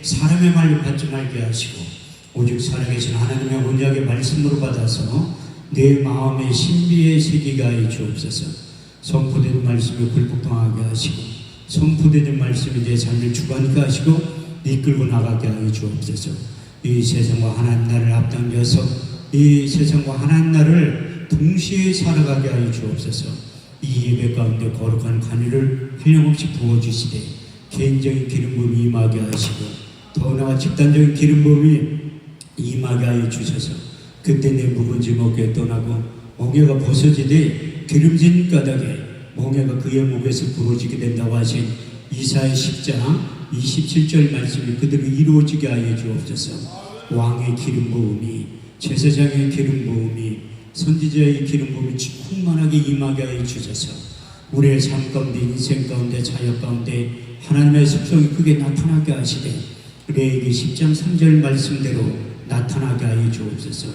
사람의 말로 받지 말게 하시고 오직 살아계신 하나님의 언약의 말씀으로 받아서 내 마음의 신비의 세계가 하여 주옵소서. 선포되는 말씀을 굴복당하게 하시고 선포되는 말씀이 내 삶을 주관케 하시고 이끌고 나가게 하여 주옵소서. 이 세상과 하나님 나라를 앞당겨서 이 세상과 하나님 나라를 동시에 살아가게 하여 주옵소서. 이 예배 가운데 거룩한 간유를 한량없이 부어주시되 개인적인 기름 부음이 임하게 하시고 더 나아가 집단적인 기름 부음이 임하게 하여 주셔서 그때 내 묵은지 먹게 떠나고 멍에가 벗어지되 기름진 까닭에 멍에가 그의 목에서 부러지게 된다고 하신 이사야 10장 27절 말씀이 그대로 이루어지게 하여 주옵소서. 왕의 기름 부음이 제사장의 기름 부음이 선지자의 기름 부음이 충만하게 임하게 하여 주셔서 우리의 삶 가운데 인생 가운데 자녀 가운데 하나님의 습성이 크게 나타나게 하시되 레위기 10장 3절 말씀대로 나타나게 하여 주옵소서.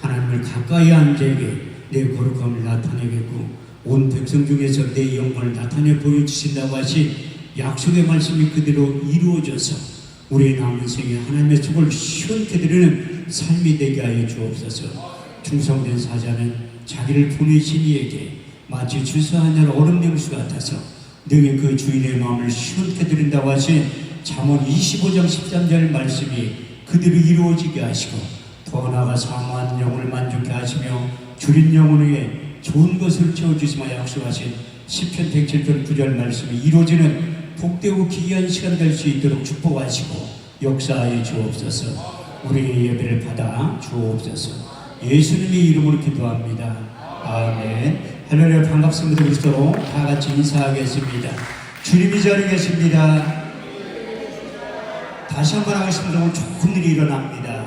하나님을 가까이 한 자에게 내 거룩함을 나타내겠고 온 백성 중에서 내 영광을 나타내 보여주신다고 하신 약속의 말씀이 그대로 이루어져서 우리의 남은 생에 하나님의 속을 시원케 드리는 삶이 되게 하여 주옵소서. 충성된 사자는 자기를 보내신 이에게 마치 주사하는 얼음 냉수 같아서 능히 그 주인의 마음을 시원케 드린다고 하신 잠언 25장 13절 말씀이 그대로 이루어지게 하시고 더 나아가 사모한 영혼을 만족케 하시며 줄인 영혼에게 좋은 것을 채워주시며 약속하신 시편 107편 9절 말씀이 이루어지는 복되고 기이한 시간 될 수 있도록 축복하시고 역사하여 주옵소서. 우리의 예배를 받아 주옵소서. 예수님의 이름으로 기도합니다. 아멘. 할렐루야. 반갑습니다. 우리 서로 다 같이 인사하겠습니다. 주님이 자리에 계십니다. 다시 한번 하겠습니다. 오늘 좋은 일이 일어납니다.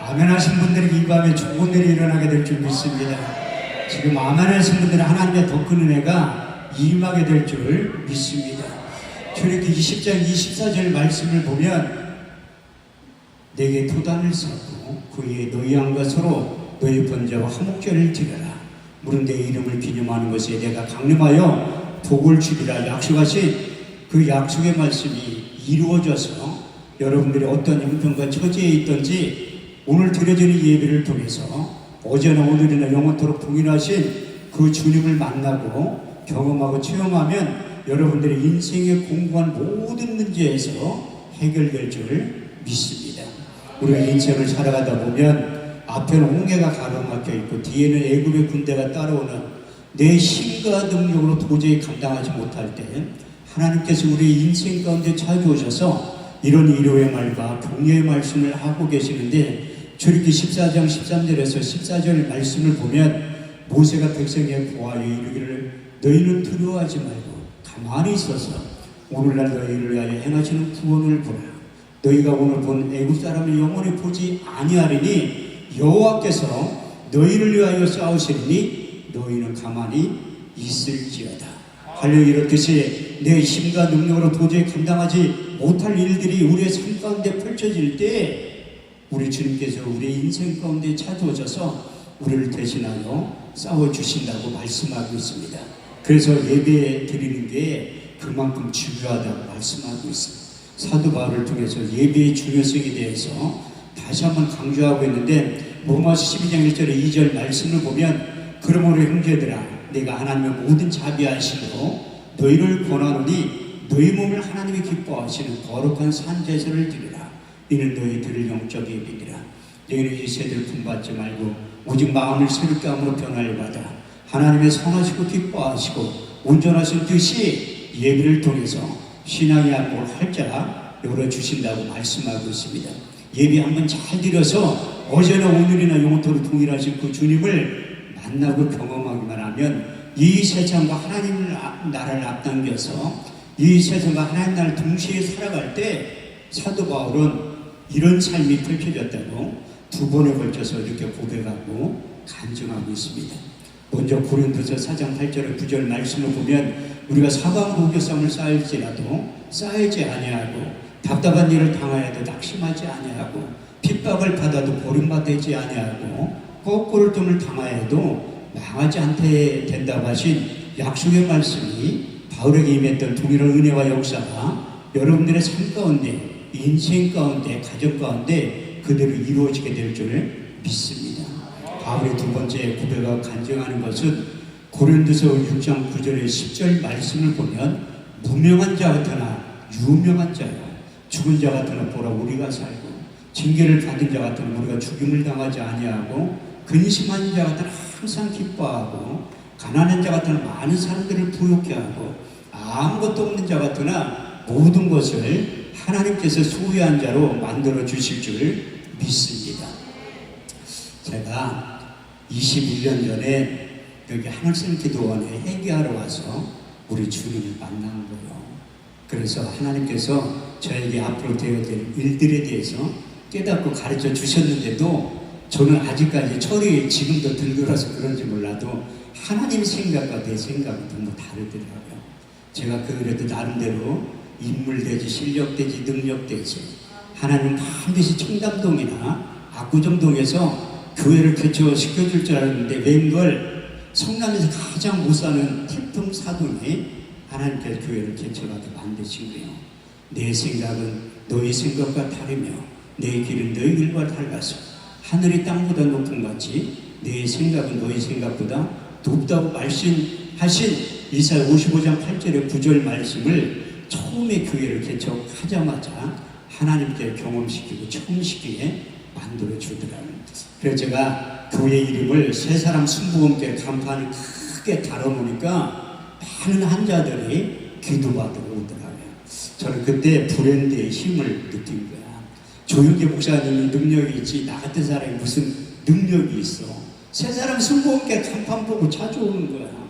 아멘 하신 분들에게 이 밤에 좋은 일이 일어나게 될 줄 믿습니다. 지금 아멘 하신 분들은 하나님의 더 큰 은혜가 임하게 될 줄 믿습니다. 출애굽기 20장 24절 말씀을 보면 내게 도단을 쌓고 그의 너희 양과 서로 너희 번제와 화목제를 드려라. 물은 내 이름을 기념하는 것에 내가 강림하여 복을 주리라 약속하신 그 약속의 말씀이 이루어져서 여러분들이 어떤 형편과 처지에 있든지 오늘 드려지는 예배를 통해서 어제나 오늘이나 영원토록 동일하신 그 주님을 만나고 경험하고 체험하면 여러분들의 인생에 공부한 모든 문제에서 해결될 줄 믿습니다. 우리가 인생을 살아가다 보면 앞에는 홍해가 가로막혀 있고 뒤에는 애굽의 군대가 따라오는 내 힘과 능력으로 도저히 감당하지 못할 때 하나님께서 우리의 인생 가운데 찾아오셔서 이런 위로의 말과 격려의 말씀을 하고 계시는데 출애굽기 14장 13절에서 14절 말씀을 보면 모세가 백성에게 보아여 이르기를 너희는 두려워하지 말고 가만히 있어서 오늘날 너희를 위하여 행하시는 구원을 보라. 너희가 오늘 본 애굽 사람을 영원히 보지 아니하리니 여호와께서 너희를 위하여 싸우시리니 너희는 가만히 있을지어다. 할렐루야. 이렇듯이 내 힘과 능력으로 도저히 감당하지 못할 일들이 우리의 삶 가운데 펼쳐질 때 우리 주님께서 우리의 인생 가운데 찾아오셔서 우리를 대신하여 싸워주신다고 말씀하고 있습니다. 그래서 예배 드리는 게 그만큼 중요하다고 말씀하고 있습니다. 사도 바울을 통해서 예배의 중요성에 대해서 다시 한번 강조하고 있는데 로마서 12장 1절에 2절 말씀을 보면 그러므로 형제들아 내가 하나님의 모든 자비하심으로 너희를 권하노니 너희 몸을 하나님이 기뻐하시는 거룩한 산제사를 드리라. 이는 너희 들을 영적 예배니라. 너희는 이 세대를 품받지 말고 오직 마음을 새롭게 함으로 변화를 받아 하나님의 선하시고 기뻐하시고 온전하신 뜻이 예배를 통해서 신앙의 안목을 활짝 열어주신다고 말씀하고 있습니다. 예배 한번 잘 드려서 어제나 오늘이나 영원토록 동일하신 그 주님을 만나고 경험하기만 하면 이 세상과 하나님 나라를 앞당겨서 이 세상과 하나님 나라를 동시에 살아갈 때 사도 바울은 이런 삶이 펼쳐졌다고 두 번에 걸쳐서 이렇게 고백하고 간증하고 있습니다. 먼저 고린도서 4장 8절 9절 말씀을 보면 우리가 사방국교성을 쌓일지라도 쌓이지 아니하고 답답한 일을 당하여도 낙심하지 아니하고 핍박을 받아도 버림받지 아니하고 거꾸를 등을 당하여도 망하지 않게 된다고 하신 약속의 말씀이 바울에게 임했던 동일한 은혜와 역사가 여러분들의 삶 가운데, 인생 가운데, 가정 가운데 그대로 이루어지게 될 줄 믿습니다. 바울의 두 번째 고백하고 간증하는 것은 고린도서 6장 9절의 10절 말씀을 보면 무명한 자 같으나 유명한 자요, 죽은 자 같으나 보라 우리가 살고, 징계를 받은 자 같으나 우리가 죽임을 당하지 아니하고, 근심한 자 같으나 항상 기뻐하고, 가난한 자 같으나 많은 사람들을 부욕케 하고, 아무것도 없는 자 같으나 모든 것을 하나님께서 소유한 자로 만들어 주실 줄 믿습니다. 제가 21년 전에 여기 하늘샘 기도원에 회개하러 와서 우리 주님을 만난 거예요. 그래서 하나님께서 저에게 앞으로 되어야 될 일들에 대해서 깨닫고 가르쳐 주셨는데도 저는 아직까지 철이 지금도 들들어서 그런지 몰라도 하나님 생각과 내 생각이 너무 다르더라고요. 제가 그래도 나름대로 인물되지, 실력되지, 능력되지, 하나님 반드시 청담동이나 압구정동에서 교회를 개척시켜줄 줄 알았는데 웬걸 성남에서 가장 못 사는 태풍 사돈이 하나님께서 교회를 개척하게 만드신 거예요. 내 생각은 너희 생각과 다르며 내 길은 너희 길과 달라서 하늘이 땅보다 높은 같이 내 생각은 너희 생각보다 높다고 말씀하신 이사야 55장 8절의 9절 말씀을 처음에 교회를 개척하자마자 하나님께 경험시키고 처음시키게 만들어 주더라고요. 그래서 제가 교회 이름을 세 사람 순부검께 간판을 크게 달아놓으니까 많은 환자들이 기도받으러 오더라고요. 저는 그때 브랜드의 힘을 느낀 거야. 조용기 목사님이 능력이 있지 나 같은 사람이 무슨 능력이 있어. 세 사람 순부검께 간판 보고 찾아오는 거야.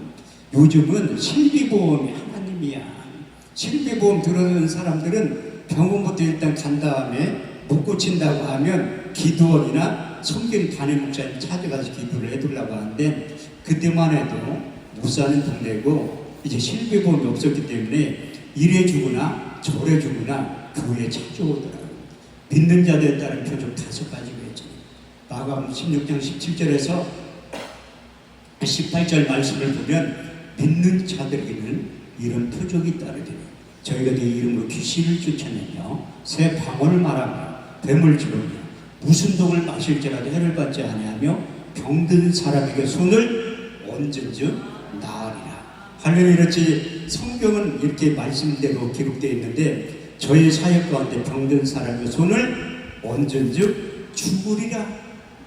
요즘은 실비보험이 하나님이야. 실비보험 들어오는 사람들은 병원부터 일단 간 다음에 못 고친다고 하면 기도원이나 섬기는 담임 목사님 찾아가서 기도를 해두려고 하는데, 그때만 해도 못 사는 동네고 이제 실비보험이 없었기 때문에 이래 주거나 저래 주거나 교회에 찾아오더라고요. 믿는 자들에 따른 표적 5가지가 있죠. 마가복음 16장 17절에서 18절 말씀을 보면 믿는 자들에게는 이런 표적이 따르더니 저희가 네 이름으로 귀신을 쫓아내며 새 방언을 말하며 뱀을 집으며 무슨 독을 마실지라도 해를 받지 아니하며 병든 사람에게 손을 얹은즉 나으리라. 할렐루야. 이렇지 성경은 이렇게 말씀대로 기록되어 있는데 저희 사역 가운데 병든 사람에게 손을 얹은즉 죽으리라.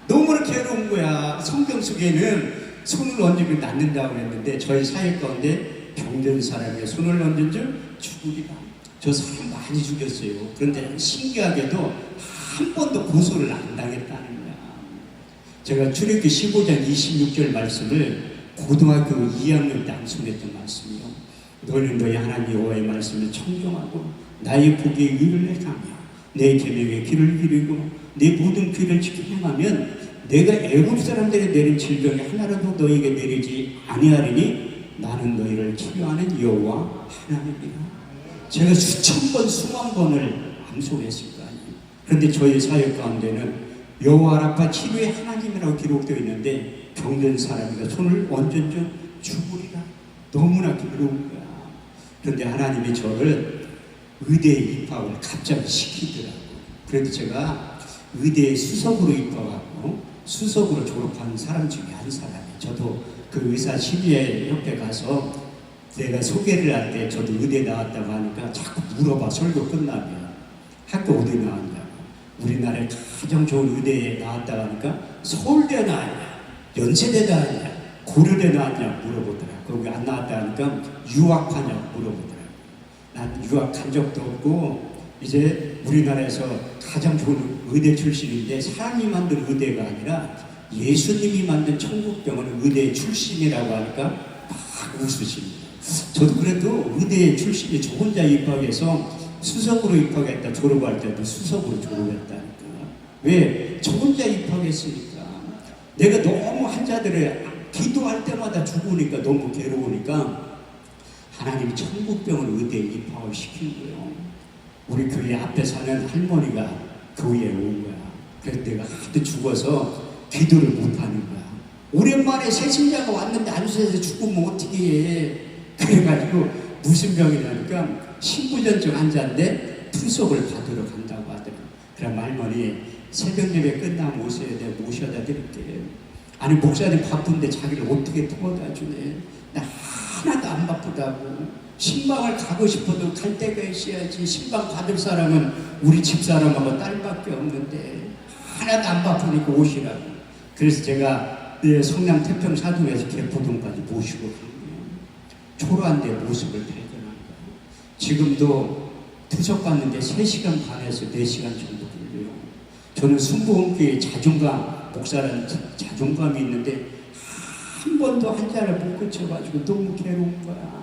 너무나 괴로운 거야. 성경 속에는 손을 얹으면 낫는다고 했는데 저희 사역 가운데 병든 사람에게 손을 얹은즉 죽으리라. 저 사람 많이 죽였어요. 그런데 신기하게도 한 번도 고소를 안 당했다는 거야. 제가 출애굽기 15장 26절 말씀을 고등학교 2학년 때 암송했던 말씀이요. 너는 너희 하나님 여호와의 말씀을 청종하고 나의 보기에 의를 행하며 내 계명에 길을 기르고 내 모든 길을 지켜 행하면 내가 애굽 사람들이 내린 질병이 하나라도 너에게 내리지 아니하리니 나는 너희를 치료하는 여호와 하나님이라. 제가 수천 번 수만 번을 암송했을 거 아니에요. 그런데 저희 사역 가운데는 여호와 라파 치료의 하나님이라고 기록되어 있는데 병든 사람이가 손을 얹은즉 죽으리라. 너무나 괴로운 거야. 그런데 하나님이 저를 의대에 입학을 갑자기 시키더라고요. 그래도 제가 의대에 수석으로 입학하고 수석으로 졸업한 사람 중에 한 사람이에요. 저도 그 의사 심의회 협회 가서 내가 소개를 할 때 저도 의대 나왔다고 하니까 자꾸 물어봐. 설교 끝나면 학교 어디 나왔냐고. 우리나라에 가장 좋은 의대에 나왔다고 하니까 서울대 나왔냐, 연세대 나왔냐, 고려대 나왔냐 물어보더라고. 거기 안 나왔다 하니까 유학하냐고 물어보더라고. 난 유학한 적도 없고 이제 우리나라에서 가장 좋은 의대 출신인데 사람이 만든 의대가 아니라 예수님이 만든 천국병원은 의대 출신이라고 하니까 막 웃으십니다. 저도 그래도 의대 출신이 저 혼자 입학해서 수석으로 입학했다. 졸업할 때도 수석으로 졸업했다니까. 왜? 저 혼자 입학했으니까. 내가 너무 환자들의 기도할 때마다 죽으니까 너무 괴로우니까 하나님이 천국병원 의대에 입학을 시킨 거예요. 우리 교회 앞에 사는 할머니가 교회에 온 거야. 그래서 내가 하도 죽어서 기도를 못하는 거야. 오랜만에 새 신자가 왔는데 안수해서 죽으면 어떻게 해. 그래가지고 무슨 병이라니까 신부전증 환자인데 투석을 받으러 간다고 하더라고요. 그럼 할머니 새벽 예배 끝나면 오셔야 돼. 모셔다 드릴게요. 아니 목사님 바쁜데 자기를 어떻게 도와다 주네. 나 하나도 안 바쁘다고. 신방을 가고 싶어도 갈 데가 있어야지. 신방 받을 사람은 우리 집사람하고 딸밖에 없는데 하나도 안 바쁘니까 오시라고. 그래서 제가 성남 태평사동에서 개포동까지 모시고 간 거예요. 초라한 데 모습을 발견한 거예요. 지금도 투석 받는데 3시간 반에서 4시간 정도 걸려요. 저는 순복음교회 자존감, 목사라는 자존감이 있는데 한 번도 한자를 못 고쳐가지고 너무 괴로운 거야.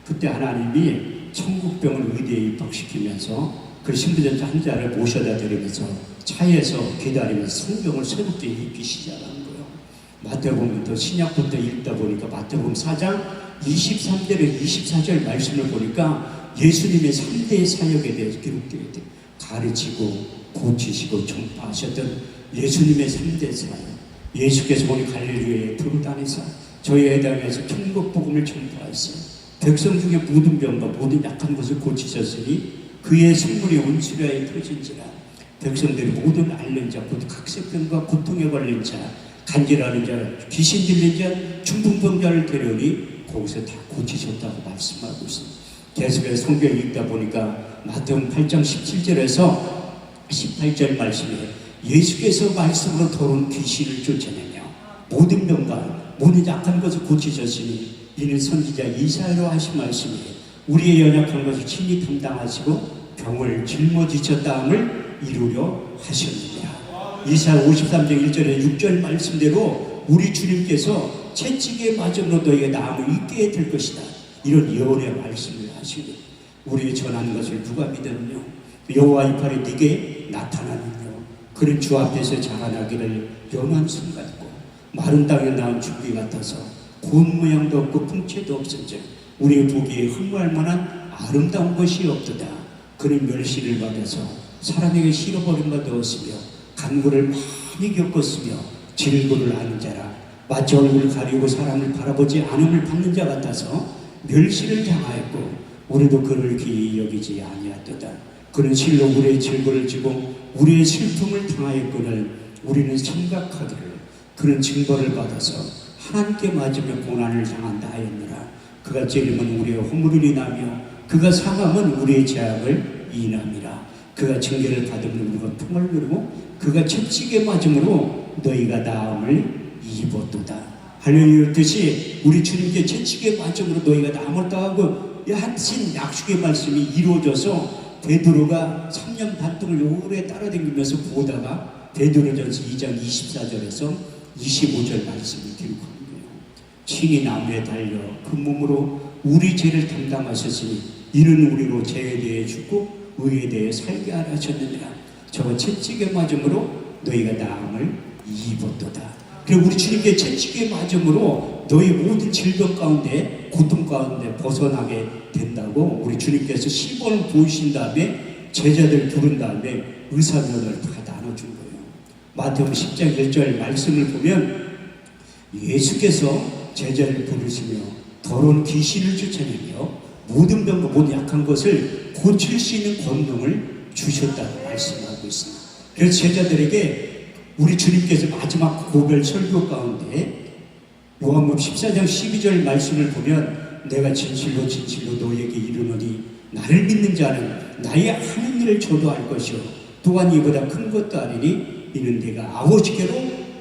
그때 하나님이 천국병을 의대에 입학시키면서 그 신부전증 환자를 모셔다 드리면서 차에서 기다리면서 성경을 새롭게 읽기 시작한 거예요. 마태복음부터 신약부터 읽다 보니까 마태복음 4장 23절에 24절 말씀을 보니까 예수님의 3대 사역에 대해서 기록되어 있대요. 가르치고 고치시고 전파하셨던 예수님의 3대 사역. 예수께서 보니 갈릴리에 두루다니사 저희 회당에서 천국 복음을 전파했어요. 백성 중에 모든 병과 모든 약한 것을 고치셨으니 그의 성물이 온 시리아에 터진지라. 백성들이 모든 앓는 자, 곧 각색병과 고통에 걸린 자, 간질하는 자, 귀신 들린 자, 중풍병자를 데려오니 거기서 다 고치셨다고 말씀하고 있습니다. 계속해서 성경 읽다 보니까 마태복음 8장 17절에서 18절 말씀에 예수께서 말씀으로 더러운 귀신을 쫓아내며 모든 병과 모든 약한 것을 고치셨으니 이는 선지자 이사야로 하신 말씀이 우리의 연약한 것을 친히 담당하시고 병을 짊어지셨다함을 이루려 하셨느니라. 이사야 53장 1절에 6절 말씀대로 우리 주님께서 채찍에 맞음으로 너희가 나음을 잊게 될 것이다. 이런 예언의 말씀을 하시고 우리의 전하는 것을 누가 믿었느냐. 여호와의 팔이 네게 나타나느냐. 그는 주 앞에서 자라나기를 연한 순 같고 마른 땅에 나온 줄기 같아서 고운 모양도 없고 풍채도 없은즉 우리의 보기에 흠모할 만한 아름다운 것이 없도다. 그는 멸시를 받아서 사람에게 실어버린 바 되었으며 간구를 많이 겪었으며 질고를 하는 자라. 마치 얼굴을 가리고 사람을 바라보지 않음을 받는 자 같아서 멸시를 당하였고 우리도 그를 귀히 여기지 아니하도다. 그는 실로 우리의 질고를 지고 우리의 슬픔을 당하였거늘 우리는 생각하기를 그는 징벌을 받아서 하나님께 맞으며 고난을 당한다 하였느라. 그가 찔림은 우리의 허물을 인하며 그가 상함은 우리의 죄악을 인함이라. 그가 징계를 받음으로 우리가 평을 누리고 그가 채찍에 맞음으로 너희가 나음을 입었도다. 할렐루야. 뜻이 우리 주님께 채찍에 맞음으로 너희가 나음을 당하고 하신 약속의 말씀이 이루어져서 베드로가 3년 반 동안 오래 따라다니면서 보다가 베드로전서 2장 24절에서 25절 말씀을 기록합니다. 친히 나무에 달려 그 몸으로 우리 죄를 담당하셨으니 이는 우리로 죄에 대해 죽고 의에 대해 살게 하라 하셨느니라. 저거 채찍에 맞음으로 너희가 나음을 입었도다. 그리고 우리 주님께 채찍에 맞음으로 너희 모든 질병 가운데 고통 가운데 벗어나게 된다고 우리 주님께서 시범을 보이신 다음에 제자들 부른 다음에 의사면허를 다 나눠준 거예요. 마태복음 10장 1절 말씀을 보면 예수께서 제자를 부르시며 더러운 귀신을 쫓아내며 모든 병과 모든 약한 것을 고칠 수 있는 권능을 주셨다고 말씀하고 있습니다. 그래서 제자들에게 우리 주님께서 마지막 고별 설교 가운데 요한복음 14장 12절 말씀을 보면 내가 진실로 진실로 너희에게 이르노니 나를 믿는 자는 나의 하는 일을 저도 할 것이요 또한 이보다 큰 것도 아니니 이는 내가 아버지께로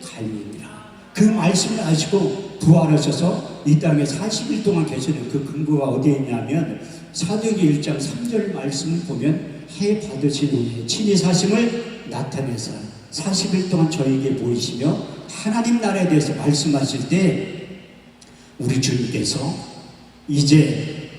갈리니라. 그 말씀을 아시고 부활하셔서 이 땅에 40일 동안 계시는 그 근거가 어디에 있냐면 사도행전 1장 3절 말씀을 보면 해 받으신 후에 친히 사심을 나타내서 40일 동안 저에게 보이시며 하나님 나라에 대해서 말씀하실 때 우리 주님께서 이제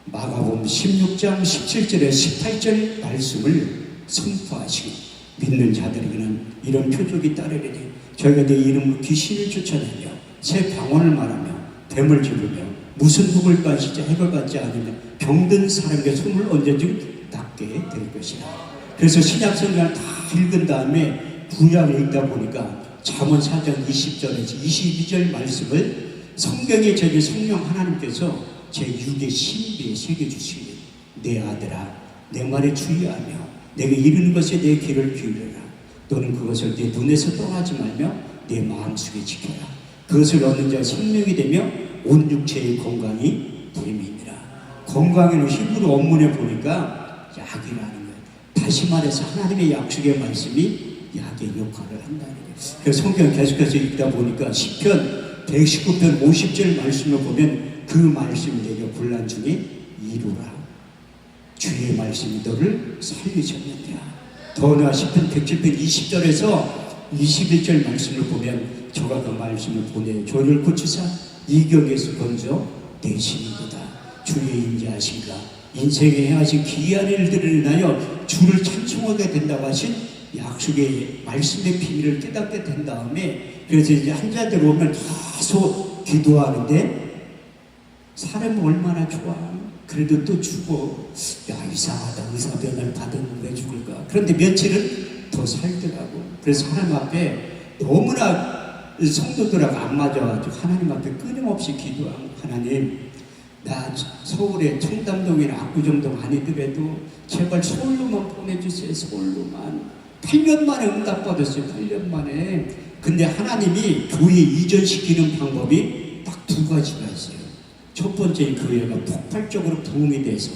마가복음 16장 17절에 18절 말씀을 선포하시고 믿는 자들에게는 이런 표적이 따르리니 저희가 내 이름으로 귀신을 쫓아내며 새 방언을 말하며 뱀을 집으며 무슨 복을 가시지 해를 받지 않으며 병든 사람에게 손을 얹어준 낫게 될 것이라. 그래서 신약 성경을 다 읽은 다음에 구약을 읽다 보니까 잠언 4장 20절에서 22절 말씀을 성경에 저기 성령 하나님께서 제6의 신비에 새겨주시니 내 아들아 내 말에 주의하며 내가 이르는 것에 내 귀를 기울여라. 또는 그것을 내 눈에서 떠나지 말며 내 마음속에 지켜라. 그것을 얻는 자 생명이 되며 온 육체의 건강이 됨이니라. 건강에는 히브리 원문에 보니까 약이라는 거예요. 다시 말해서 하나님의 약속의 말씀이 약의 역할을 한다는 거예요. 그래서 성경 계속해서 읽다 보니까 시편 119편 50절 말씀을 보면 그 말씀이 내게 곤란 중에 이루라. 주의 말씀이 너를 살리셨느니라. 더나 시편 107편 20절에서 21절 말씀을 보면 저가 그 말씀을 보내 죄를 고치사 이격에서 건져 내시는도다. 주의 인자하신가 인생에 행하신 기이한 일들을 인하여 주를 찬송하게 된다고 하신 약속의 말씀의 비밀을 깨닫게 된 다음에 그래서 이제 환자들 오면 계속 기도하는데 사람은 얼마나 좋아. 그래도 또 죽어. 야 이상하다. 의사병을 받으면 왜 죽을까. 그런데 며칠은 더 살더라고. 그래서 하나님 앞에 너무나 성도들하고 안 맞아가지고 하나님 앞에 끊임없이 기도하고 하나님 나 서울에 청담동이나 압구정동 아니더라도 제발 서울로만 보내주세요. 서울로만. 8년 만에 응답받았어요. 8년 만에. 근데 하나님이 교회 이전시키는 방법이 딱 두 가지가 있어요. 첫 번째는 교회가 폭발적으로 부흥이 돼서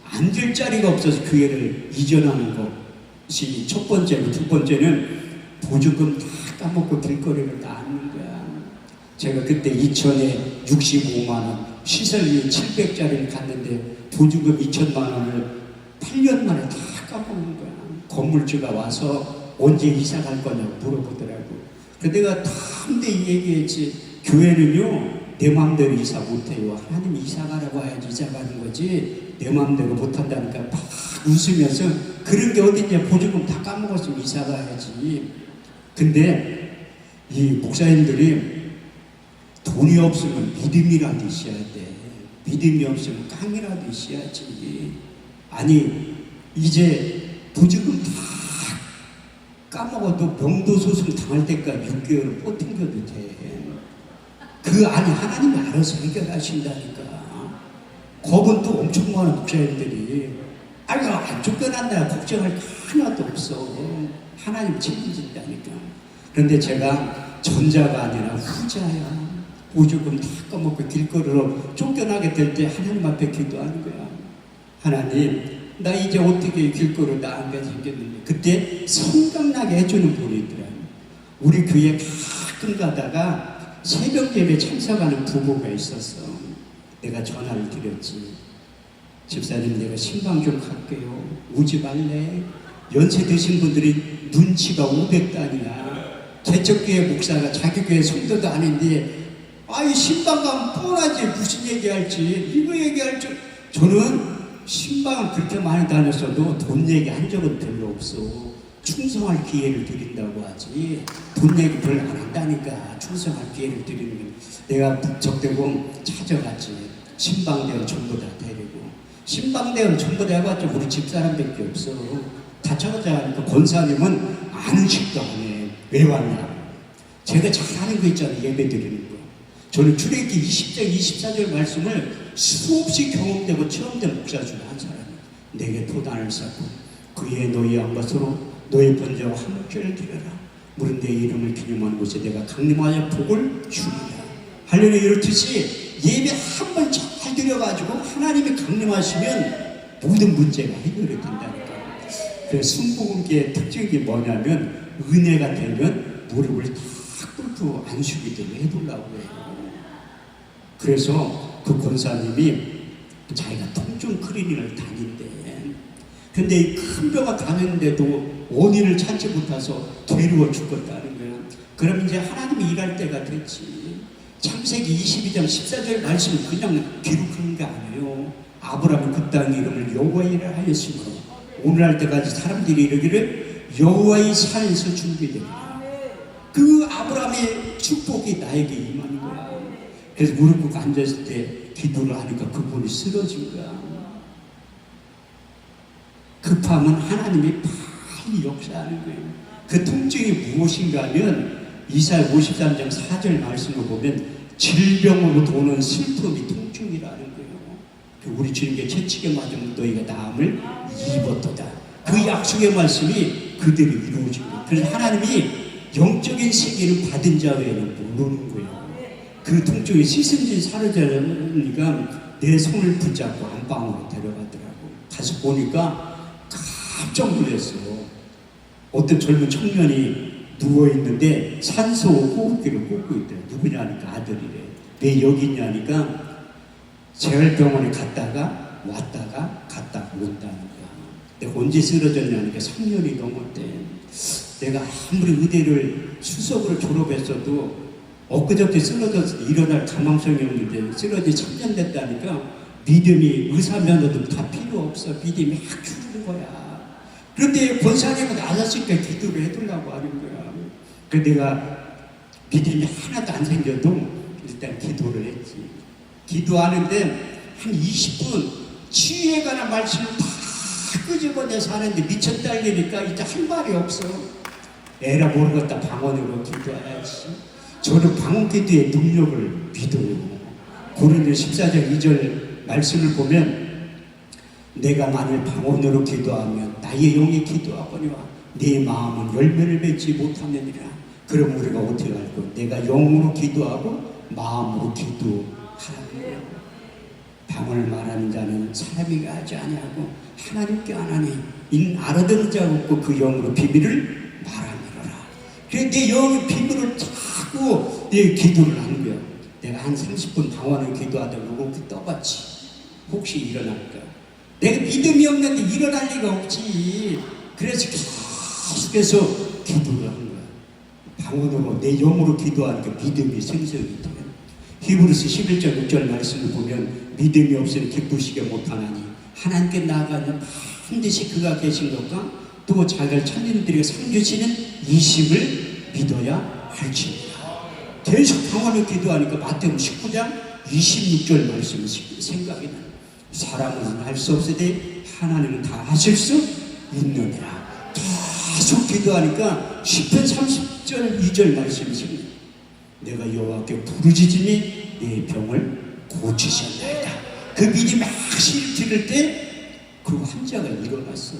앉을 자리가 없어서 교회를 이전하는 것이 첫 번째고 두 번째는 보조금 다 까먹고 길거리를 나앉는 거야. 제가 그때 2000에 65만 원 시설비 700짜리를 갔는데 보조금 2천만 원을 8년 만에 다 까먹는 거야. 건물주가 와서 언제 이사 갈 거냐고 물어보더라고. 근데 내가 탐대 얘기했지. 교회는요 내 마음대로 이사 못해요. 하나님 이사 가라고 해야지 이사 가는 거지 내 마음대로 못한다니까 막 웃으면서 그런 게 어딨냐. 보조금 다 까먹었으면 이사 가야지. 근데 이 목사님들이 돈이 없으면 믿음이라도 있어야 돼. 믿음이 없으면 깡이라도 있어야지. 아니 이제 보조금 다 까먹어도 명도소송 당할 때까지 6개월을 버팅겨도 돼. 그 안에 하나님이 알아서 해결하신다니까. 겁은 또 엄청 많은 목사님들이 아이고 안 쫓겨났나 걱정할 게 하나도 없어. 하나님 책임진다니까. 그런데 제가 전자가 아니라 후자야. 보조금 다 까먹고 길거리로 쫓겨나게 될 때 하나님 앞에 기도하는 거야. 하나님 나 이제 어떻게 길거리로 나가게 생겼는데 그때 생각나게 해주는 분이 있더라고요. 우리 교회 가끔 가다가 새벽 예배 참석하는 부부가 있었어. 내가 전화를 드렸지. 집사님 내가 신방 좀 갈게요. 오지 말래. 연세 드신 분들이 눈치가 500단이야. 개척교회 목사가 자기 교회 성도도 아닌데 아이 신방 가면 뻔하지. 무슨 얘기할지 이거 얘기할지. 저는 신방을 그렇게 많이 다녔어도 돈 얘기 한 적은 별로 없어. 충성할 기회를 드린다고 하지 돈 얘기 별로 안 한다니까. 충성할 기회를 드리는 거. 내가 북적대공 찾아갔지. 신방대원 전부 다 데리고. 신방대원 전부 다 해봤자 우리 집사람밖에 없어. 다 찾아가니까 권사님은 아는 식도 안 해. 왜 왔냐. 제가 잘하는 거 있잖아요. 예배 드리는 거. 저는 출애굽기 20장 24절 말씀을 수없이 경험되고 체험된 목사 중에 한 사람이에요. 내게 도단을 쌓고 그의 너희 한 것으로 너의 번제와 화목제를 드려라. 물은 내 이름을 기념하는 곳에 내가 강림하여 복을 주리라. 할렐루야. 이렇듯이 예배 한 번 잘 드려가지고 하나님이 강림하시면 모든 문제가 해결이 된다니까. 그래서 순복음기의 특징이 뭐냐면 은혜가 되면 무릎을 다 꿇고 안수기도를 해보려고 해요. 그래서 그 권사님이 자기가 통증 클리닉을 다닌대. 근데 큰 병원 다녔는데도 원인을 찾지 못해서 괴로워 죽었다는 거야. 그럼 이제 하나님이 일할 때가 됐지. 창세기 22장 14절 말씀을 그냥 기록한 게 아니에요. 아브라함은 그 땅의 이름을 여호와이라 하였으므로 오늘날 때까지 사람들이 이르기를 여호와의 산에서 준비되리라. 그 아브라함의 축복이 나에게 임하는 거야. 그래서 무릎 꿇고 앉았을 때 기도를 하니까 그분이 쓰러진 거야. 급하면 하나님이 빨리 역사하는 거예요. 그 통증이 무엇인가 하면 이사야 53장 4절 말씀을 보면 질병으로 도는 슬픔이 통증이라는 거예요. 우리 주님께 채찍에 맞으면 너희가 나음을 입었도다. 그 약속의 말씀이 그대로 이루어집니다. 그래서 하나님이 영적인 세계를 받은 자 외에는 모르는 거예요. 그 통증이 시승진 사르자니까 내 손을 붙잡고 안방으로 데려가더라고. 가서 보니까 깜짝 놀랐어. 어떤 젊은 청년이 누워있는데 산소 호흡기를 꽂고 있대. 누구냐니까 아들이래. 왜 여기 있냐니까 재활병원에 갔다가 왔다가 갔다가 온다는 거야. 내가 언제 쓰러졌냐니까 3년이 넘었대. 내가 아무리 의대를 수석으로 졸업했어도 엊그저께 쓰러져서 일어날 가망성이 없는데 쓰러지 3년 됐다니까 믿음이 의사 면허도 다 필요 없어. 믿음이 막 주는 거야. 그런데 권사님은 아저씨가 기도를 해달라고 하는 거야. 그래서 내가 믿음이 하나도 안 생겨도 일단 기도를 했지. 기도하는데 한 20분 치유에 관한 말씀을 다 끄집어내서 하는데 미쳐 딸리니까 이제 할 말이 없어. 에라 모르겠다. 방언으로 기도해야지. 저는 방언 기도의 능력을 믿어요. 고린도 14장 2절 말씀을 보면 내가 만일 방언으로 기도하면 나의 영이 기도하거니와 네 마음은 열매를 맺지 못하느니라. 그럼 우리가 어떻게 할까? 내가 영으로 기도하고 마음으로 기도하라는 거예요. 방언을 말하는 자는 사람이 하지 아니하고 하나님께 하나니 인 알아듣는 자가 없고 그 영으로 비밀을 말하느라. 그래서 내 영의 비밀을 자꾸 내 기도를 하는 거야. 내가 한 30분 방언을 기도하다가 이렇게 떠봤지. 혹시 일어날까? 내가 믿음이 없는데 일어날 리가 없지. 그래서 계속해서 기도를 하는 거야. 방언으로 내 영으로 기도하니까 믿음이 생성이 돼요. 히브리서 11장 6절 말씀을 보면 믿음이 없으니 기쁘시게 못하나니 하나님께 나아가면 반드시 그가 계신 것과 또 자기를 찾는 이들에게 상 주시는 이심을 믿어야 할지니라. 계속 방언을 기도하니까 마태복음 19장 26절 말씀이 생각이 나요. 사람은 할 수 없으되 하나님은 다 하실 수 있느니라. 계속 기도하니까 10편 30절 2절 말씀이 생각나요. 내가 여호와께 부르짖으니 내 병을 고치셨나이다. 그 믿음이 막 들을 때 그 환자가 일어났어.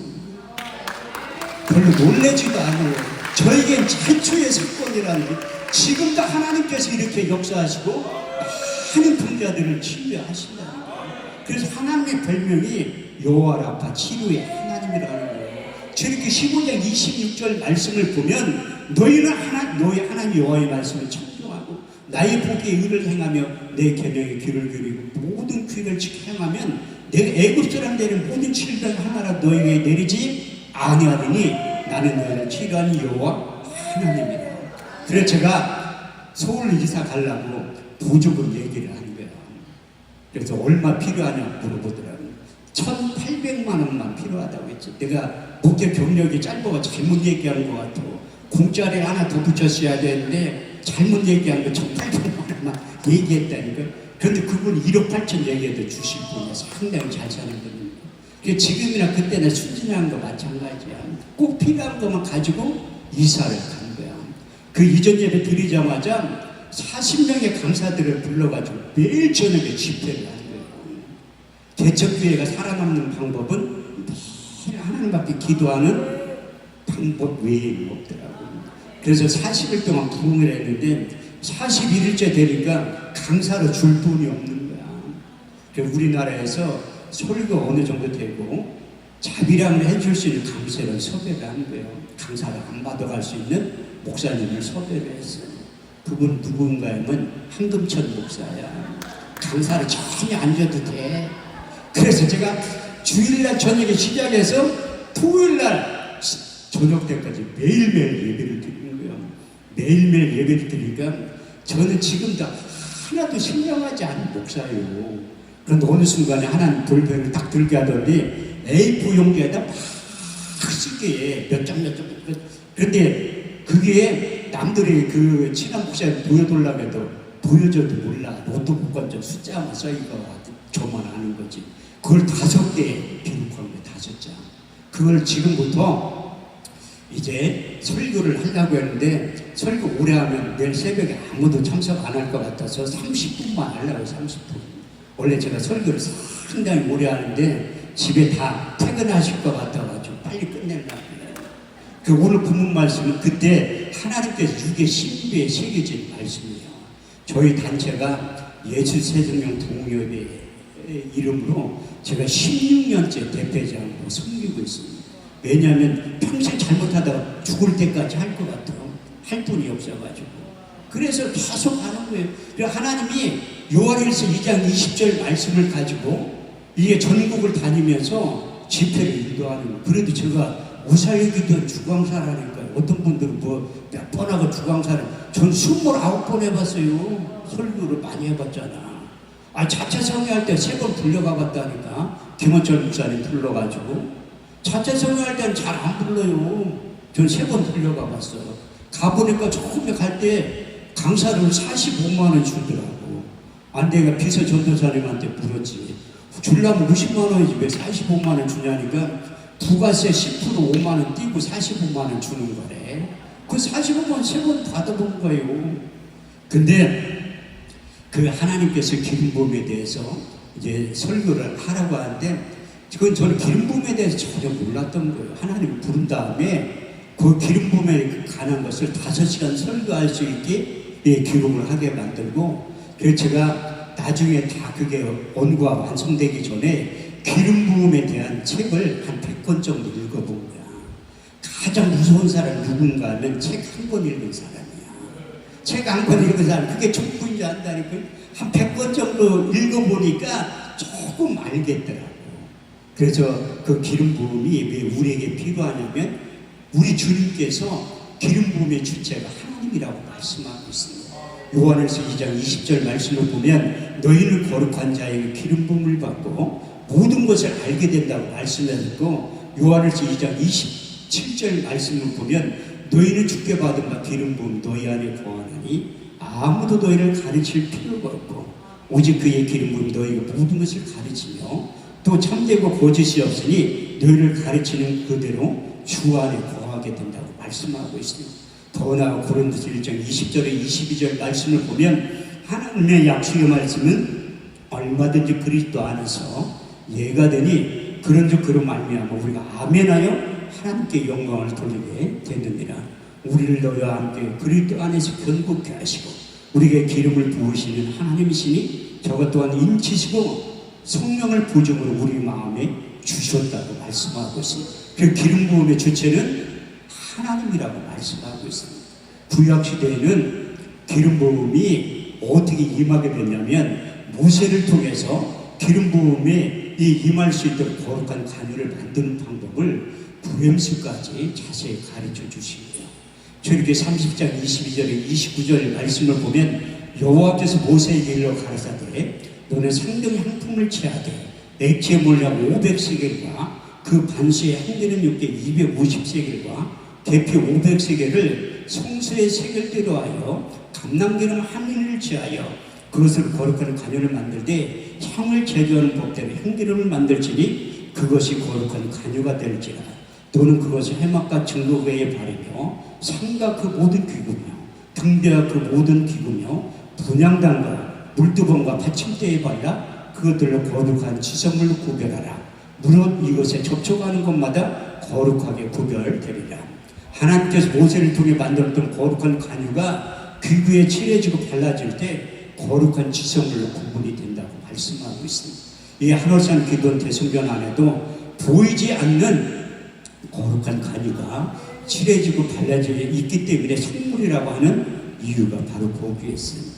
별로 놀라지도 않아요. 저에겐 최초의 사건이라는 게 지금도 하나님께서 이렇게 역사하시고 많은 병자들을 치유하신다는 거예요. 그래서 하나님의 별명이 여호와 라파 치료의 하나님이라는 거예요. 저렇게 15장 26절 말씀을 보면 너희는 너희 하나님 여호와의 말씀을 청종하고 나의 보기에 의를 행하며 내 계명에 귀를 기울이고 모든 귀를 지켜 행하면 내가 애굽 사람 되는 모든 질병 하나라 너희에게 내리지 아니하리니 나는 너희를 치료하는 여호와 하나님이다. 그래서 제가 서울 이사 가려고 부족으로 얘기를 하는 거예요. 그래서 얼마 필요하냐 물어보더라고요. 1,800만 원만 필요하다고 했죠. 내가 목회 경력이 짧아가 잘못 얘기한 것 같고 공짜리 하나 더 붙였어야 되는데 잘못 얘기한 거 1,800만 원만 얘기했다니까. 그런데 그분 1억 8천 얘기해도 주실 분이야. 상당히 잘 사는 분입니다. 지금이나 그때나 순진한 거 마찬가지야. 꼭 필요한 것만 가지고 이사를 간 거야. 그 이전 예배 드리자마자 40명의 강사들을 불러가지고 매일 저녁에 집회를 하는 거예요. 개척교회가 살아남는 방법은 매일 하나님 앞에 기도하는 방법 외에는 없더라고요. 그래서 40일 동안 부흥을 했는데 41일째 되니까 강사로 줄 돈이 없는 거야. 그래서 우리나라에서 설교 어느 정도 되고 자비량을 해줄 수 있는 강사를 섭외를 한 거예요. 강사를 안 받아갈 수 있는 목사님을 섭외를 했어요. 그분 누군가 하면 황금천 목사야. 강사를 전혀 안 줘도 돼. 그래서 제가 주일날 저녁에 시작해서 토요일날 저녁 때까지 매일매일 예배를 드리는 거예요. 매일매일 예배를 드리니까 저는 지금도 하나도 신령하지 않은 목사예요. 그런데 어느 순간에 하나님 돌변을 딱 들게 하더니 A4 용지에다 막 쓰게 몇 장. 그런데 그게 남들이 그 친한 목사에 보여달라고 해도 보여줘도 몰라. 노트북 건져 숫자만 써있고 저만 아는 거지. 그걸 5개 기록한 거예요. 5장. 그걸 지금부터 이제 설교를 하려고 했는데 설교 오래 하면 내일 새벽에 아무도 참석 안 할 것 같아서 30분만 하려고 30분. 원래 제가 설교를 상당히 오래 하는데 집에 다 퇴근하실 것 같아가지고 빨리 끝내려고. 그 오늘 본문 말씀은 그때 하나님께서 육의 신비에 새겨진 말씀이에요. 저희 단체가 예수세종령 동료회 이름으로 제가 16년째 대표장으로 섬기고 있습니다. 왜냐하면 평생 잘못하다가 죽을 때까지 할 것 같아요. 할 분이 없어가지고. 그래서 계속 하는 거예요. 그래서 하나님이 요한일서 2장 20절 말씀을 가지고 이게 전국을 다니면서 집회를 인도하는. 그래도 제가 우사에기도 주광사라니까요. 어떤 분들은 뭐 몇 번 하고 주광사를, 전 29번 해봤어요. 설교를 많이 해봤잖아. 자체 성회할 때 3번 불려가 봤다니까. 김원철 목사님 불러가지고. 자체 성회할 때는 잘 안 불러요. 전 3번 불려가 봤어요. 가보니까 처음에 갈 때 강사를 45만원 주더라고. 내가 비서 전도사님한테 물었지. 주려면 50만원이지 왜 45만원 주냐니까 부가세 10% 5만원 띄고 45만원 주는 거래. 그 45만원 3번 받아본 거예요. 근데 그 하나님께서 기름 부음에 대해서 이제 설교를 하라고 하는데 그건 저는 기름 부음에 대해서 전혀 몰랐던 거예요. 하나님 부른 다음에 그 기름 부음에 관한 것을 5시간 설교할 수 있게 기록을 하게 만들고, 그래서 제가 나중에 다 그게 원고가 완성되기 전에 기름 부음에 대한 책을 한 100권 정도 읽어본 거야. 가장 무서운 사람 누군가 하면 책 한 권 읽은 사람이야. 책 한 권 읽은 사람, 그게 전부인지 안다니까. 한 100권 정도 읽어보니까 조금 알겠더라고. 그래서 그 기름 부음이 왜 우리에게 필요하냐면 우리 주님께서 기름 부음의 주체가 하나님이라고 말씀하고 있습니다. 요한일서 2장 20절 말씀을 보면 너희는 거룩한 자에게 기름 부음을 받고 모든 것을 알게 된다고 말씀했고, 요한일서 2장 27절 말씀을 보면 너희는 주께 받은 바 기름 부음 너희 안에 거하나니 아무도 너희를 가르칠 필요가 없고 오직 그의 기름 부음이 너희가 모든 것을 가르치며 또 참되고 거짓이 없으니 너희를 가르치는 그대로 주 안에 거하게 된다고 말씀하고 있습니다. 더 나아가 고린도서 1장 20절에 22절 말씀을 보면 하나님의 약속의 말씀은 얼마든지 그리스도 안에서 예가 되니 그런즉 그로 말미암아 우리가 아멘하여 하나님께 영광을 돌리게 되느니라. 우리를 너희와 함께 그리스도 안에서 견고케 하시고 우리에게 기름을 부으시는 하나님이시니 저것 또한 인치시고 성령을 보증으로 우리 마음에 주셨다고 말씀하고 있습니다. 그 기름 부음의 주체는 하나님이라고 말씀하고 있습니다. 구약시대에는 기름 부음이 어떻게 임하게 됐냐면 모세를 통해서 기름 부음에 임할 수 있도록 거룩한 간유를 만드는 방법을 구엠수까지 자세히 가르쳐 주시고요. 저렇게 30장 22절에 29절 말씀을 보면 여호와께서 모세에게 일러 가라사대 너는 상등 향품을 취하되 액체 몰약 500세겔과 그 반수의 향기는 육개 250세겔과 계피 500세겔을 성수의 세겔대로 하여 감람기름 한 인을 취하여 그것을 거룩한 간유를 만들 때 향을 제조하는 법대로 향기름을 만들지니 그것이 거룩한 간유가 될지라. 또는 그것이 해막과 증거궤에 바르며 상과 그 모든 기구며 등대와 그 모든 기구며 분향단과 물두번과 받침대에 발라 그것들로 거룩한 지성물로 구별하라. 무릇 이것에 접촉하는 것마다 거룩하게 구별되리라. 하나님께서 모세를 통해 만들었던 거룩한 간유가 기구에 칠해지고 발라질 때 거룩한 지성물로 구분이 된다고 말씀하고 있습니다. 이 한월산 기도원 대성전 안에도 보이지 않는 거룩한 간유가 칠해지고 발라져 있기 때문에 성물이라고 하는 이유가 바로 거기에 있습니다.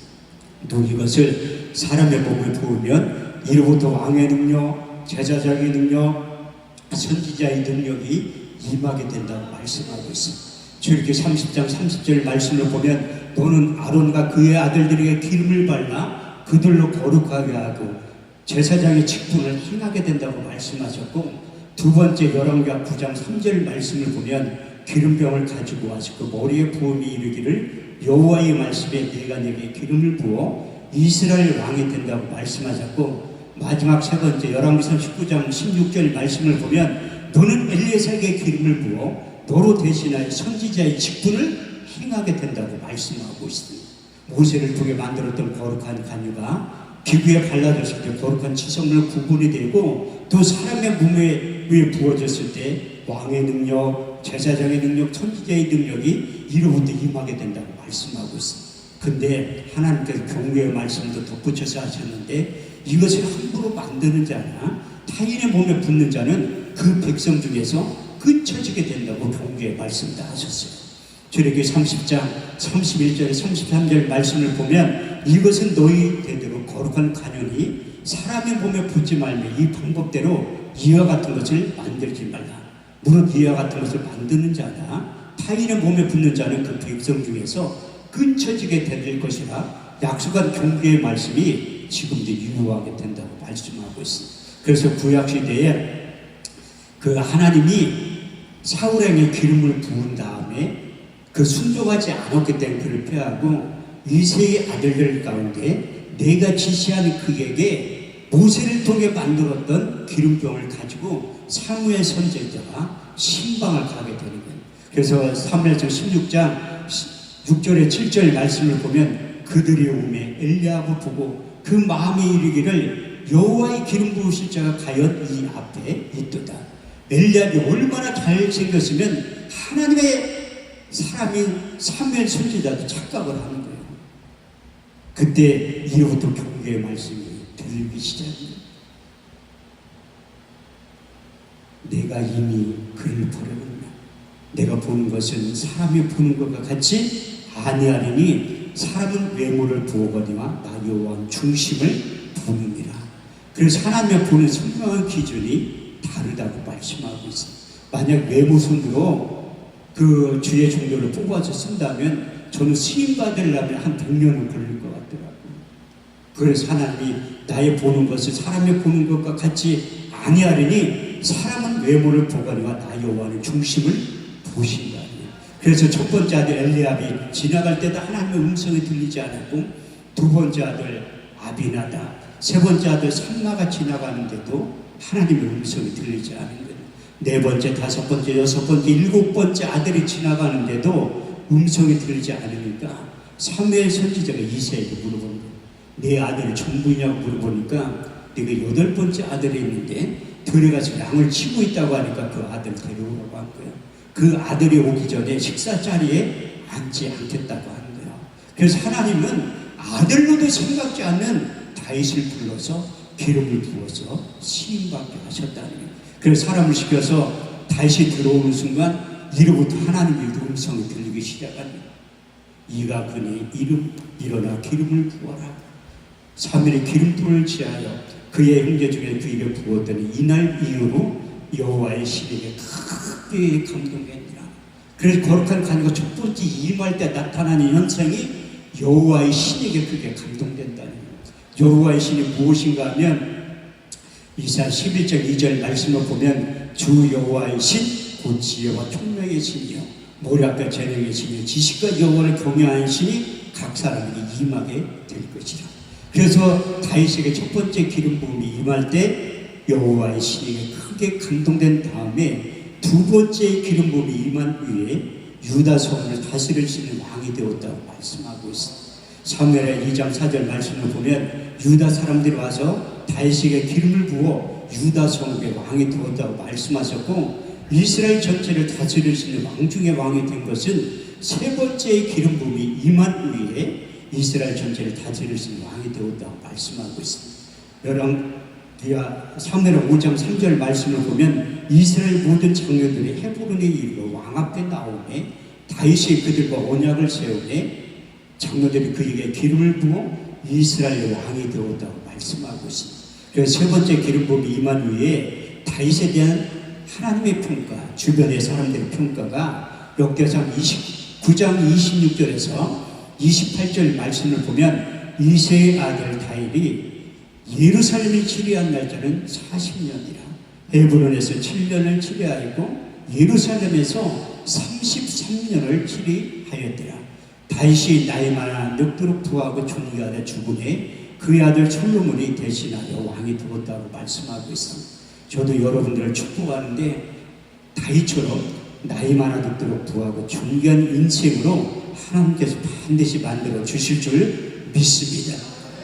또 이것을 사람의 몸에 부으면 이로부터 왕의 능력, 제사장의 능력, 선지자의 능력이 임하게 된다고 말씀하고 있습니다. 저렇게 30장 30절 말씀을 보면 너는 아론과 그의 아들들에게 기름을 발라 그들로 거룩하게 하고 제사장의 직분을 행하게 된다고 말씀하셨고, 두 번째 열왕기하 9장 3절 말씀을 보면 기름병을 가지고 와서 그 머리에 부음이 이르기를 여호와의 말씀에 내가 내게 기름을 부어 이스라엘 왕이 된다고 말씀하셨고, 마지막 세 번째 열왕기상 19장 16절 말씀을 보면 너는 엘리야에게 기름을 부어 너로 대신하여 선지자의 직분을 행하게 된다고 말씀하고 있습니다. 모세를 통해 만들었던 거룩한 간유가 기구에 발라졌을 때 거룩한 지성으로 구분이 되고 또 사람의 몸에 위에 부어졌을 때 왕의 능력, 제사장의 능력, 선지자의 능력이 이로부터 임하게 된다고 말씀하고 있습니다. 근데 하나님께서 경고의 말씀도 덧붙여서 하셨는데 이것을 함부로 만드는 자나 타인의 몸에 붙는 자는 그 백성 중에서 끊쳐지게 된다고 경고의 말씀도 하셨어요. 출애굽기 30장 31절에 33절 말씀을 보면 이것은 너희 대대로 거룩한 간연이 사람의 몸에 붙지 말며 이 방법대로 이와 같은 것을 만들지 말라. 무릇 이와 같은 것을 만드는 자나 타인의 몸에 붙는 자는 그 백성 중에서 끊쳐지게 될 것이라 약속한 경고의 말씀이 지금도 유효하게 된다고 말씀하고 있습니다. 그래서 구약시대에 그 하나님이 사울에게 기름을 부은 다음에 그 순종하지 않았기 때문에 그를 패하고 이새의 아들들 가운데 내가 지시하는 그에게 모세를 통해 만들었던 기름병을 가지고 사무엘 선지자가 신방을 가게 되는 거예요. 그래서 사무엘상 16장 6절에 7절 말씀을 보면 그들이 오매 엘리야브 보고 그 마음에 이르기를 여호와의 기름 부으실 자가 과연 이 앞에 있도다. 엘리야비 얼마나 잘생겼으면 하나님의 사람이 사무엘 선지자도 착각을 하는 거예요. 그때 이로부터 경고의 말씀이 들리기 시작합니다. 내가 이미 그를 버려버린다. 내가 보는 것은 사람이 보는 것과 같이 아니하리니 사람은 외모를 부어거니와 나 여호와는 중심을 보느니라. 그래서 하나님의 보는 선명한 기준이 다르다고 말씀하고 있습니다. 만약 외모 순으로 그 주의 종교를 뽑아서 쓴다면 저는 시임 받으려면 한 100년은 걸릴 것 같더라고요. 그래서 하나님이 나의 보는 것을 사람이 보는 것과 같이 아니하리니 사람은 외모를 보거니와 나 여호와는 중심을 보신다. 그래서 첫 번째 아들 엘리압이 지나갈 때도 하나님의 음성이 들리지 않았고 두 번째 아들 아비나다, 세 번째 아들 삼마가 지나가는데도 하나님의 음성이 들리지 않은 거예요. 네 번째, 다섯 번째, 여섯 번째, 일곱 번째 아들이 지나가는데도 음성이 들리지 않으니까 사무엘 선지자가 이새에게 물어본 거예요. 내 아들이 전부냐고 물어보니까 내가 여덟 번째 아들이 있는데 들어가서 양을 치고 있다고 하니까 그 아들 데려오라고 한 거예요. 그 아들이 오기 전에 식사 자리에 앉지 않겠다고 하는 거예요. 그래서 하나님은 아들로도 생각지 않는 다윗을 불러서 기름을 부어서 시임받게 하셨다는 거예요. 그래서 사람을 시켜서 다윗이 들어오는 순간 이로부터 하나님의 음성이 들리기 시작합니다. 이가 그니 일어나 기름을 부어라. 사무엘이 기름불을 취하여 그의 형제 중에 그에게 부었더니 이날 이후로 여호와의 신에게 크게 감동했니라. 그래서 거룩한 간구가 첫 번째 임할 때 나타나는 현상이 여호와의 신에게 크게 감동된다는 거예요. 여호와의 신이 무엇인가 하면 이사야 11장 2절 말씀을 보면 주 여호와의 신, 곧 지혜와 총명의 신이요 모략과 재능의 신이요 지식과 여호와를 경외하는 신이 각 사람에게 임하게 될 것이라. 그래서 다윗에게 첫 번째 기름 부음이 임할 때 여호와의 신에게 크게 감동된 다음에 두 번째 기름 부음이 임한 후에 유다 성을 다스릴 수 있는 왕이 되었다고 말씀하고 있습니다. 사무엘의 2장 4절 말씀을 보면 유다 사람들이 와서 다윗에게 기름을 부어 유다 성읍의 왕이 되었다고 말씀하셨고 이스라엘 전체를 다스릴 수 있는 왕 중의 왕이 된 것은 세 번째의 기름 부음이 임한 후에 이스라엘 전체를 다스릴 수 있는 왕이 되었다고 말씀하고 있습니다. 사무엘 5장 3절 말씀을 보면 이스라엘 모든 장로들이 헤브론에 이르러 왕 앞에 나오매 다윗이 그들과 언약을 세우매 장로들이 그에게 기름을 부어 이스라엘 왕이 되었다고 말씀하고 있습니다. 그래서 세 번째 기름 부음이 임한 후에 다윗에 대한 하나님의 평가, 주변의 사람들의 평가가 역대상 29장 26절에서 28절 말씀을 보면 이새의 아들 다윗이 예루살렘을 치리한 날짜는 40년이라 헤브론에서 7년을 치리하였고 예루살렘에서 33년을 치리하였더라. 다윗이 나이 많아 늙도록 부하고 존귀하되 죽음에 그의 아들 솔로몬이 대신하여 왕이 되었다고 말씀하고 있습니다. 저도 여러분들을 축복하는데 다윗처럼 나이 많아 듣도록 부하고 존귀한 인생으로 하나님께서 반드시 만들어 주실 줄 믿습니다.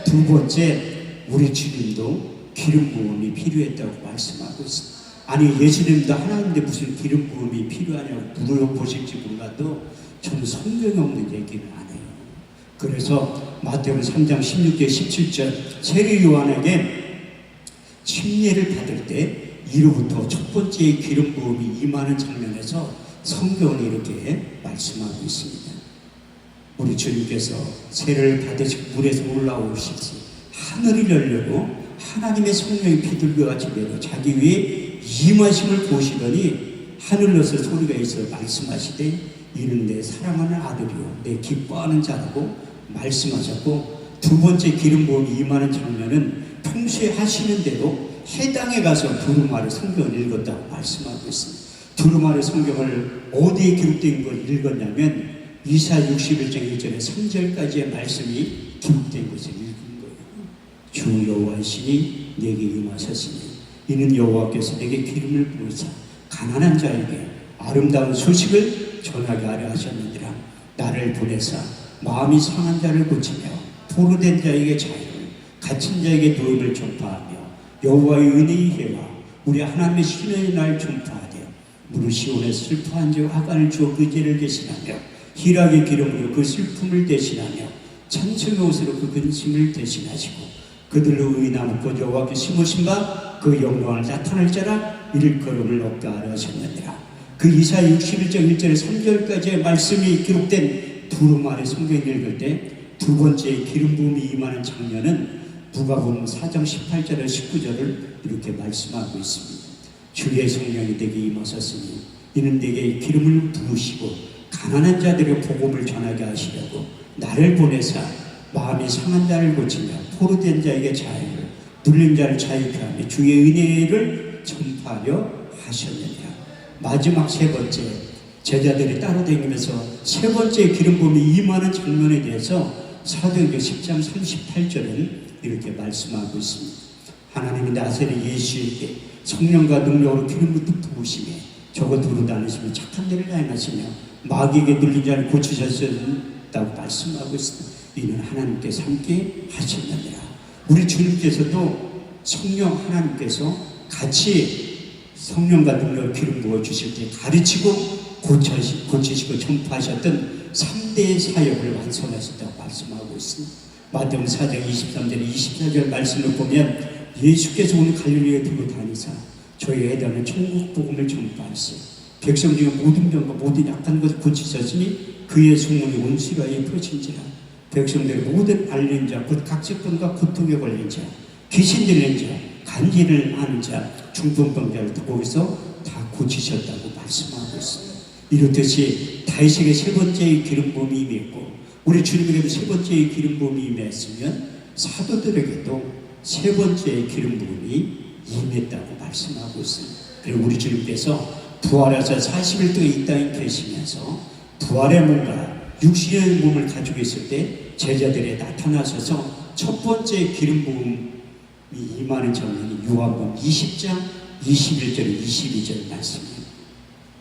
두 번째, 우리 주님도 기름 부음이 필요했다고 말씀하고 있습니다. 아니, 예수님도 하나님인데 무슨 기름 부음이 필요하냐고 물어보실지 몰라도 저는 성경에 없는 얘기는 안 해요. 그래서 마태복음 3장 16절 17절 세례 요한에게 침례를 받을 때 이로부터 첫 번째 기름 부음이 임하는 장면에서 성경은 이렇게 말씀하고 있습니다. 우리 주님께서 세례를 받으시고 물에서 올라오시지 하늘이 열려고 하나님의 성령이 비둘기같이 내려 자기 위에 임하심을 보시더니 하늘로서 소리가 있어 말씀하시되 이는 내 사랑하는 아들이요 내 기뻐하는 자라고 말씀하셨고, 두 번째 기름 부음이 임하는 장면은 평소에 하시는 대로 해당에 가서 두루마리 성경을 읽었다고 말씀하고 있습니다. 두루마리 성경을 어디에 기록된 걸 읽었냐면 이사 61장 1절에 3절까지의 말씀이 기록된 것을 읽은 거예요. 주 여호와의 신이 내게 임하셨으니 이는 여호와께서 내게 기름을 부으사 가난한 자에게 아름다운 소식을 전하게 하려 하셨느니라. 나를 보내사 마음이 상한 자를 고치며 포로된 자에게 자유를, 갇힌 자에게 도움을 전파하며 여호와의 은혜의 해와 우리 하나님의 신의 날 전파하되 무릇 시온에 슬퍼한 자 화관을 주어 그 죄를 대신하며 희락의 기름으로 그 슬픔을 대신하며 찬송의 옷으로 그 근심을 대신하시고 그들로 의인함을 그 여호와께 심으신 바 그 영광을 나타낼 자라 일컬음을 얻게 하려 하셨느니라. 그 이사 61장 1절 3절까지의 말씀이 기록된 두루마리 성경을 읽을 때 두 번째 기름 부음이 임하는 장면은 누가복음 4장 18절에 19절을 이렇게 말씀하고 있습니다. 주의 성령이 내게 임하셨으니 이는 내게 기름을 부으시고 가난한 자들의 복음을 전하게 하시려고 나를 보내사 마음이 상한 자를 고치며 포로된 자에게 자유를, 눌린 자를 자유케 하며 주의 은혜를 전파하려 하셨느니라. 마지막 세 번째, 제자들이 따로 다니면서 세 번째 기름 부음이 임하는 장면에 대해서 사도행전 10장 38절은 이렇게 말씀하고 있습니다. 하나님이 나사렛 예수에게 성령과 능력으로 기름을 부으시며 저거 두루 다니시며 착한 일을 행하시며 마귀에게 눌린 자를 고치셨다고 말씀하고 있습니다. 이는 하나님께서 함께 하셨느니라. 우리 주님께서도 성령 하나님께서 같이 성령과 능력을 기름 부어 주실 때 가르치고 고치시고 전파하셨던 3대의 사역을 완성하셨다고 말씀하고 있습니다. 마태복음 4장 23절 24절 말씀을 보면 예수께서 오늘 갈릴리에 들고 다니사 저희 애들은 천국 복음을 전파하시고 백성 중에 모든 병과 모든 약한 것을 고치셨으니 그의 소문이 온 시가에 퍼진지라. 백성들의 모든 앓는 자, 곧 각색병과 고통에 걸린 자, 귀신 들린 자, 간질을 하는 자, 중풍병자를 거기서 다 고치셨다고 말씀하고 있습니다. 이렇듯이 다윗에게 세 번째의 기름 부음이 임했고 우리 주님에게도 세 번째의 기름 부음이 임했으면 사도들에게도 세 번째의 기름 부음이 임했다고 말씀하고 있습니다. 그리고 우리 주님께서 부활해서 40일 동안 이 땅에 계시면서 부활의 몸과 육신의 몸을 가지고 있을 때 제자들에 나타나셔서 첫 번째 기름 부음이 임하는 장면이 요한복음 20장 21절 22절 말씀입니다.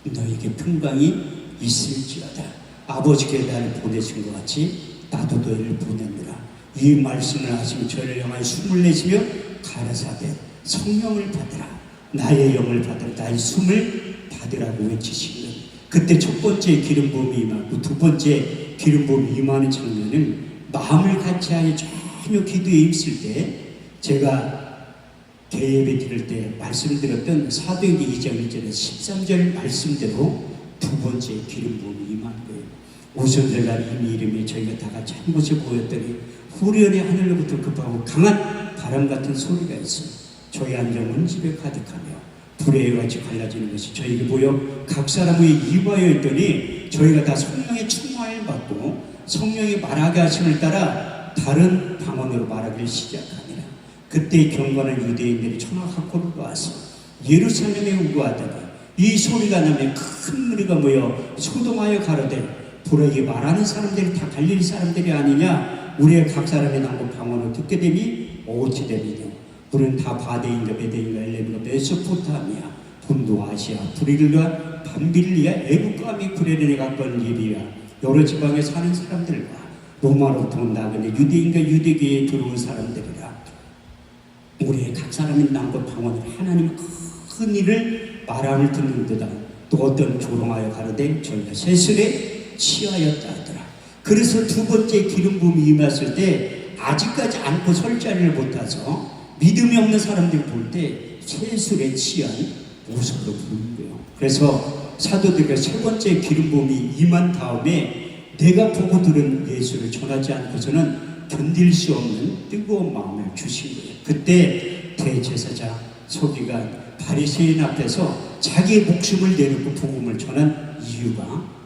너에게 평강이 있을지어다. 아버지께 나를 보내신 것 같이 나도 너희를 보내느라. 이 말씀을 하시며 저를 향하여 숨을 내쉬며 가라사대 성령을 받으라. 나의 영을 받으라. 나의 숨을 받으라고 외치시는 그때 첫 번째 기름 부음이 임하고 두 번째 기름 부음이 임하는 장면은 마음을 같이하여 전혀 기도에 있을 때 제가 대예배 드릴 때 말씀드렸던 사도행전 2장 1절에 13절 말씀대로 두 번째 기름 부음이 임한 거예요. 오순절날 이미 이름에 저희가 다 같이 한 곳에 모였더니 후련의 하늘로부터 급하고 강한 바람 같은 소리가 있어요. 저희 안정은 집에 가득하며 불의 같이 갈라지는 것이 저에게 보여 각 사람의 이마에 있더니 저희가 다 성령의 충만을 받고 성령이 말하게 하심을 따라 다른 방언으로 말하기를 시작하니라. 그때 경건한 유대인들이 천하각고로 와서 예루살렘에 우거하더니 이 소리가 나면 큰 무리가 모여 소동하여 가로되 불에게 말하는 사람들이 다 갈릴리 사람들이 아니냐. 우리의 각 사람의 남고 방언을 듣게 되니 어찌 되리냐. 우리는 다 바데인가 베데인가 엘레인가 메소포타미아 본도 아시아 브리르와 밤빌리아 애국감이 구레르네 각번 리비아 여러 지방에 사는 사람들과 로마로부터 나그네 유대인과 유대교에 들어온 사람들이라 우리의 각 사람이 남고 방언을 하나님 큰 일을 말함을 듣는도다. 또 어떤 조롱하여 가로되 저희가 세술에 취하였다 하더라. 그래서 두 번째 기름 부음이 임했을 때 아직까지 앉고 설 자리를 못해서 믿음이 없는 사람들이 볼 때 세술에 취한 모습으로 보는 거예요. 그래서 사도들과 세 번째 기름 부음이 임한 다음에 내가 보고 들은 예수를 전하지 않고서는 견딜 수 없는 뜨거운 마음을 주신 거예요. 그때 대제사장 서기관 바리새인 앞에서 자기의 목숨을 내놓고 복음을 전한 이유가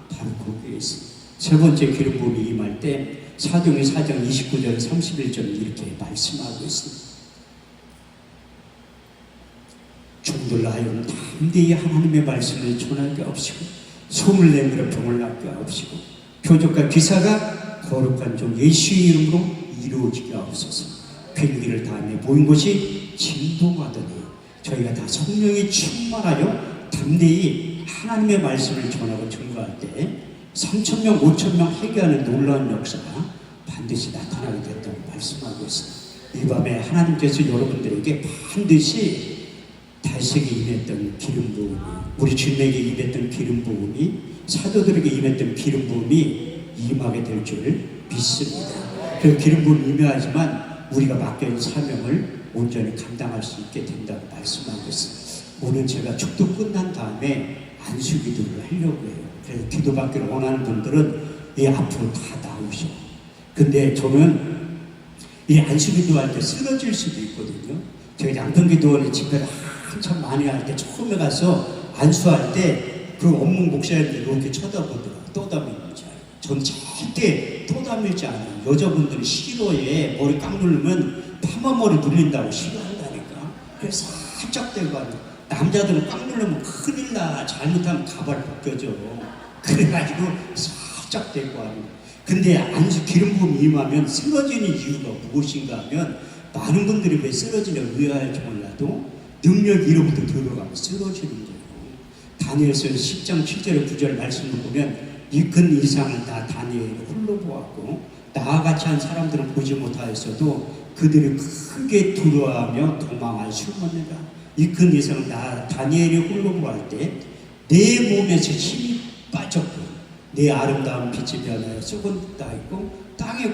바로 거기에 있습니다. 세 번째 기름 부음이 임할 때 사도행전 4장 29절 31절 이렇게 말씀하고 있습니다. 종들로 하여금 담대히 하나님의 말씀을 전하게 없이고 소문을 내밀어 병을 낫게 없이고 표적과 기사가 거룩한 종 예수의 이름으로 이루어지게 없어서 필기를 다음에 모인 곳이 진동하더니 저희가 다 성령에 충만하여 담대히 하나님의 말씀을 전하고 증거할 때 3,000명, 5,000명 회개하는 놀라운 역사가 반드시 나타나게 됐다고 말씀하고 있습니다. 이 밤에 하나님께서 여러분들에게 반드시 달색에 임했던 기름 부음이, 우리 주님에게 임했던 기름 부음이, 사도들에게 임했던 기름 부음이 임하게 될 줄 믿습니다. 그 기름 부음이 임하지만 우리가 맡겨진 사명을 온전히 감당할 수 있게 된다고 말씀하고 있습니다. 오늘 제가 축도 끝난 다음에 안수 기도를 하려고 해요. 그래서 기도받기를 원하는 분들은 이 앞으로 다 나오셔. 근데 저는 이 안수 기도할 때 쓰러질 수도 있거든요. 저희 양평기도원에 집회를 한참 많이 할 때 처음에 가서 안수할 때 그 원문 목사님들이 이렇게 쳐다보더라고요. 떠다니는지 알아요. 전 절대 떠다니지 않아요. 여자분들이 싫어해. 머리 깡 누르면 파마머리 눌린다고 싫어한다니까. 그래서 살짝 대고 하는. 남자들은 깡 누르면 큰일 나. 잘못하면 가발 벗겨져. 그래가지고 살짝 대고 하는. 근데 안수 기름 부음이 임하면 쓰러지는 이유가 무엇인가 하면 많은 분들이 왜 쓰러지냐 의아할지 몰라도 능력 이로부터 들어가면 쓰러지는 거예요. 다니엘서 10장 7절 9절 말씀을 보면 이 큰 이상을 다 다니엘이 홀로 보았고 나와 같이 한 사람들은 보지 못하였어도 그들이 크게 두려워하며 도망할 수없느니라. 이 큰 이상을 다 다니엘이 홀로 보았을 때 내 몸에서 힘이 빠졌고 내 아름다운 빛이 변하여 썩은 땅 있고 땅에